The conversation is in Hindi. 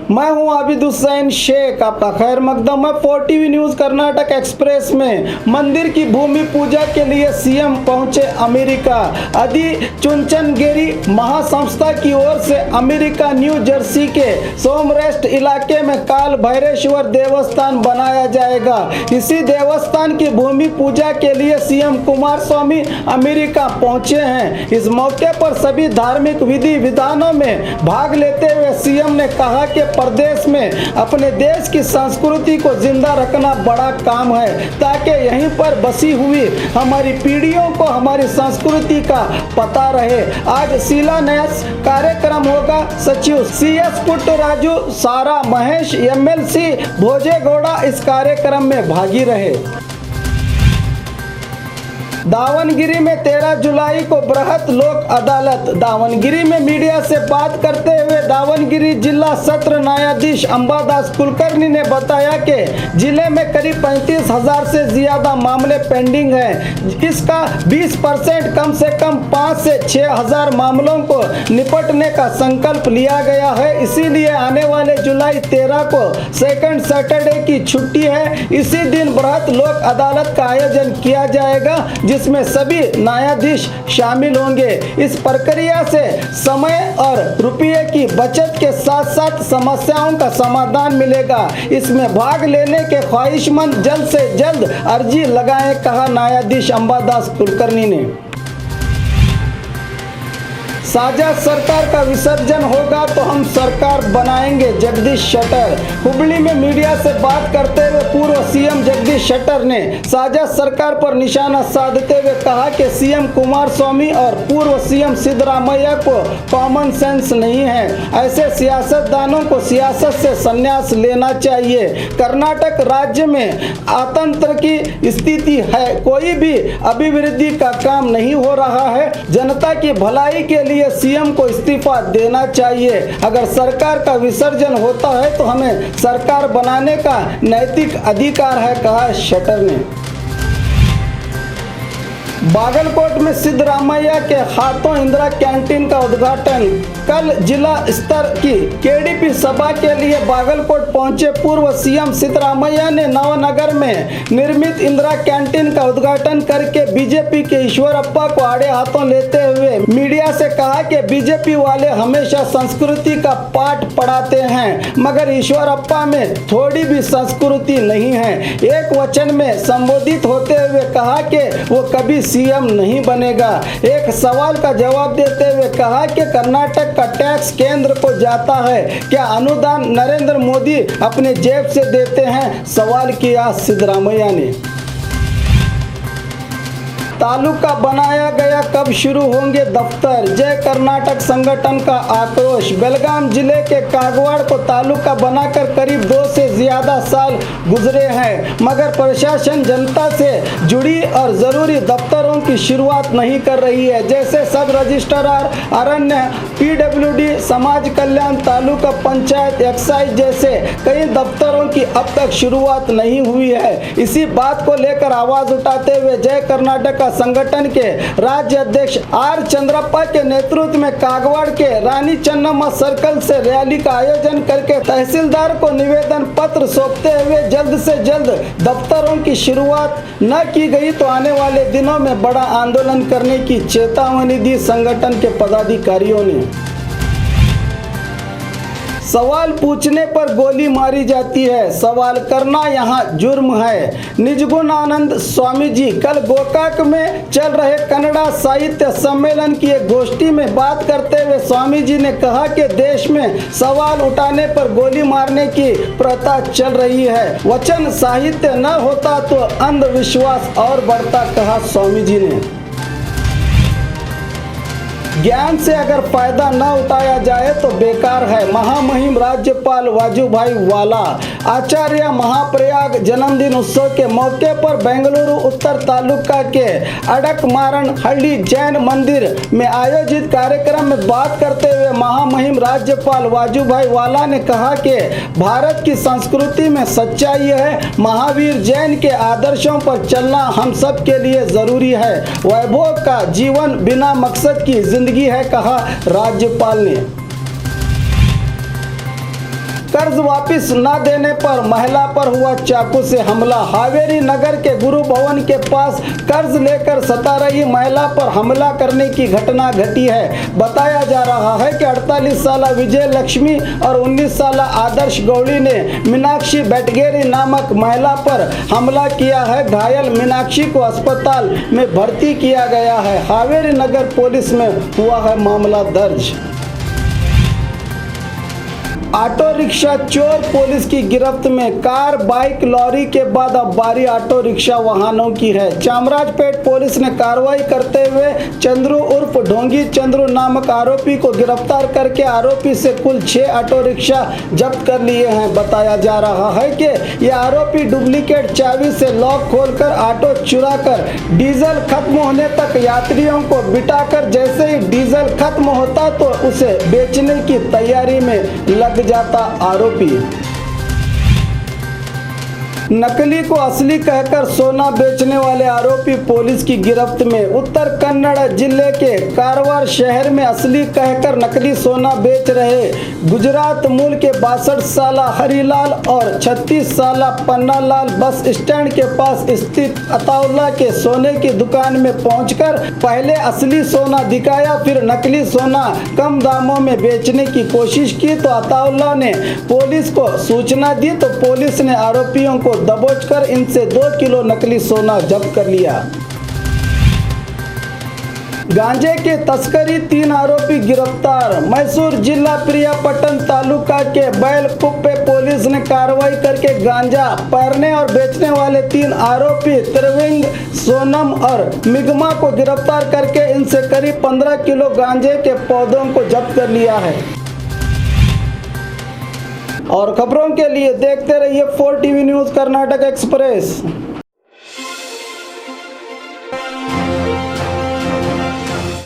मैं हूं आबिद हुसैन शेख, आपका खैर मकदम है। 4TV न्यूज कर्नाटक एक्सप्रेस में मंदिर की भूमि पूजा के लिए सीएम पहुंचे अमेरिका। आदि चुनचनगिरी महासंस्था की ओर से अमेरिका न्यू जर्सी के सोमरेस्ट इलाके में काल भैरवेश्वर देवस्थान बनाया जाएगा। इसी देवस्थान की भूमि पूजा के लिए सीएम कुमारस्वामी अमेरिका पहुंचे हैं। इस मौके पर सभी धार्मिक विधि विधानों में भाग लेते हुए सीएम ने कहा कि प्रदेश में अपने देश की संस्कृति को जिंदा रखना बड़ा काम है, ताकि यहीं पर बसी हुई हमारी पीढ़ियों को हमारी संस्कृति का पता रहे। आज शिलान्यास कार्यक्रम होगा। सचिव CS पुट्टराजु, सारा महेश, MLC भोजेगौड़ा इस कार्यक्रम में भागी रहे। दावनगिरी में 13 जुलाई को बृहत लोक अदालत। दावनगिरी में मीडिया से बात करते हुए दावनगिरी जिला सत्र न्यायाधीश अंबादास कुलकर्णी ने बताया कि जिले में करीब 35,000 से ज्यादा मामले पेंडिंग हैं। इसका 20% कम से कम 5 से 6,000 मामलों को निपटने का संकल्प लिया गया है। इसीलिए आने वाले जुलाई 13 को सेकंड सैटरडे की छुट्टी है। इसी दिन बृहत लोक अदालत का आयोजन किया जाएगा, जिसमें सभी न्यायाधीश शामिल होंगे। इस प्रक्रिया से समय और रुपये की बचत के साथ साथ समस्याओं का समाधान मिलेगा। इसमें भाग लेने के ख्वाहिशमंद जल्द से जल्द अर्जी लगाएं, कहा न्यायाधीश अंबादास कुलकर्णी ने। साझा सरकार का विसर्जन होगा तो हम सरकार बनाएंगे, जगदीश शेट्टर। हुबली में मीडिया से बात करते हुए पूर्व सीएम जगदीश शेट्टर ने साझा सरकार पर निशाना साधते हुए कहा कि सीएम कुमारस्वामी और पूर्व सीएम सिद्धरामैया को कॉमन सेंस नहीं है। ऐसे सियासतदानों को सियासत से संन्यास लेना चाहिए। कर्नाटक राज्य में अतंत्र की स्थिति है, कोई भी अभिवृद्धि का काम नहीं हो रहा है। जनता की भलाई के लिए सीएम को इस्तीफा देना चाहिए। अगर सरकार का विसर्जन होता है तो हमें सरकार बनाने का नैतिक अधिकार है, कहा शेट्टर ने। बागलकोट में सिद्धरामैया के हाथों इंदिरा कैंटीन का उद्घाटन। कल जिला स्तर की KDP सभा के लिए बागलकोट पहुंचे पूर्व सीएम सिद्धरामैया ने नवनगर में निर्मित इंदिरा कैंटीन का उद्घाटन करके बीजेपी के ईश्वरप्पा को आड़े हाथों लेते हुए मीडिया से कहा कि बीजेपी वाले हमेशा संस्कृति का पाठ पढ़ाते हैं, मगर ईश्वरप्पा में थोड़ी भी संस्कृति नहीं है। एक वचन में संबोधित होते हुए कहा कि वो कभी सीएम नहीं बनेगा। एक सवाल का जवाब देते हुए कहा कि कर्नाटक का टैक्स केंद्र को जाता है, क्या अनुदान नरेंद्र मोदी अपने जेब से देते हैं, सवाल किया सिद्धरामैया ने। तालुका बनाया गया, कब शुरू होंगे दफ्तर, जय कर्नाटक संगठन का आक्रोश। बेलगाम जिले के कागवाड़ को तालुका बनाकर करीब 2 से ज्यादा साल गुजरे हैं, मगर प्रशासन जनता से जुड़ी और जरूरी दफ्तरों की शुरुआत नहीं कर रही है। जैसे सब रजिस्ट्रार, अरण्य, PWD, समाज कल्याण, तालुका पंचायत, एक्साइज जैसे कई दफ्तरों की अब तक शुरुआत नहीं हुई है। इसी बात को लेकर आवाज उठाते हुए जय कर्नाटक संगठन के राज्य अध्यक्ष R चंद्रप्पा के नेतृत्व में कागवाड़ के रानी चन्नम्मा सर्कल से रैली का आयोजन करके तहसीलदार को निवेदन पत्र सौंपते हुए जल्द से जल्द दफ्तरों की शुरुआत न की गई तो आने वाले दिनों में बड़ा आंदोलन करने की चेतावनी दी संगठन के पदाधिकारियों ने। सवाल पूछने पर गोली मारी जाती है, सवाल करना यहाँ जुर्म है। निजगुणानंद स्वामी जी कल गोकाक में चल रहे कन्नड़ा साहित्य सम्मेलन की एक गोष्ठी में बात करते हुए स्वामी जी ने कहा कि देश में सवाल उठाने पर गोली मारने की प्रथा चल रही है। वचन साहित्य न होता तो अंधविश्वास और बढ़ता, कहा स्वामी जी ने। ज्ञान से अगर फायदा न उठाया जाए तो बेकार है, महामहिम राज्यपाल वाजूभाई वाला। आचार्य महाप्रयाग जन्मदिन उत्सव के मौके पर बेंगलुरु उत्तर तालुका के अडकमारन हल्ली जैन मंदिर में आयोजित कार्यक्रम में बात करते हुए महामहिम राज्यपाल वाजूभाई वाला ने कहा कि भारत की संस्कृति में सच्चाई है। महावीर जैन के आदर्शों पर चलना हम सब के लिए जरूरी है। वैभव का जीवन बिना मकसद की जिंदगी है, कहा राज्यपाल ने। कर्ज वापस न देने पर महिला पर हुआ चाकू से हमला। हावेरी नगर के गुरु भवन के पास कर्ज लेकर सता रही महिला पर हमला करने की घटना घटी है। बताया जा रहा है कि 48 साल विजय लक्ष्मी और 19 साल आदर्श गौड़ी ने मीनाक्षी बेटगेरी नामक महिला पर हमला किया है। घायल मीनाक्षी को अस्पताल में भर्ती किया गया है। हावेरी नगर पुलिस में हुआ है मामला दर्ज। ऑटो रिक्शा चोर पुलिस की गिरफ्त में। कार, बाइक, लॉरी के बाद अब बारी ऑटो रिक्शा वाहनों की है। चामराजपेट पुलिस ने कार्रवाई करते हुए चंद्रू उर्फ ढोंगी चंद्रू नामक आरोपी को गिरफ्तार करके आरोपी से कुल 6 ऑटो रिक्शा जब्त कर लिए हैं। बताया जा रहा है कि यह आरोपी डुप्लीकेट चाबी से लॉक खोलकर ऑटो चुराकर डीजल खत्म होने तक यात्रियों को बिठाकर जैसे ही डीजल खत्म होता तो उसे बेचने की तैयारी में लग जाता आरोपी। नकली को असली कहकर सोना बेचने वाले आरोपी पुलिस की गिरफ्त में। उत्तर कन्नड़ जिले के कारवार शहर में असली कहकर नकली सोना बेच रहे गुजरात मूल के 62 साल हरिलाल और 36 साल पन्नालाल बस स्टैंड के पास स्थित अताउल्ला के सोने की दुकान में पहुंचकर पहले असली सोना दिखाया, फिर नकली सोना कम दामों में बेचने की कोशिश की तो अताउल्ला ने पुलिस को सूचना दी तो पुलिस ने आरोपियों को दबोचकर इनसे 2 किलो नकली सोना जब्त कर लिया। गांजे के तस्करी 3 आरोपी गिरफ्तार। मैसूर जिला प्रियापट्टन तालुका के बैलकुप्पे पुलिस ने कार्रवाई करके गांजा पैरने और बेचने वाले 3 आरोपी त्रिविंग, सोनम और मिगमा को गिरफ्तार करके इनसे करीब 15 किलो गांजे के पौधों को जब्त कर लिया है। और खबरों के लिए देखते रहिए 4 टीवी न्यूज़ कर्नाटक एक्सप्रेस।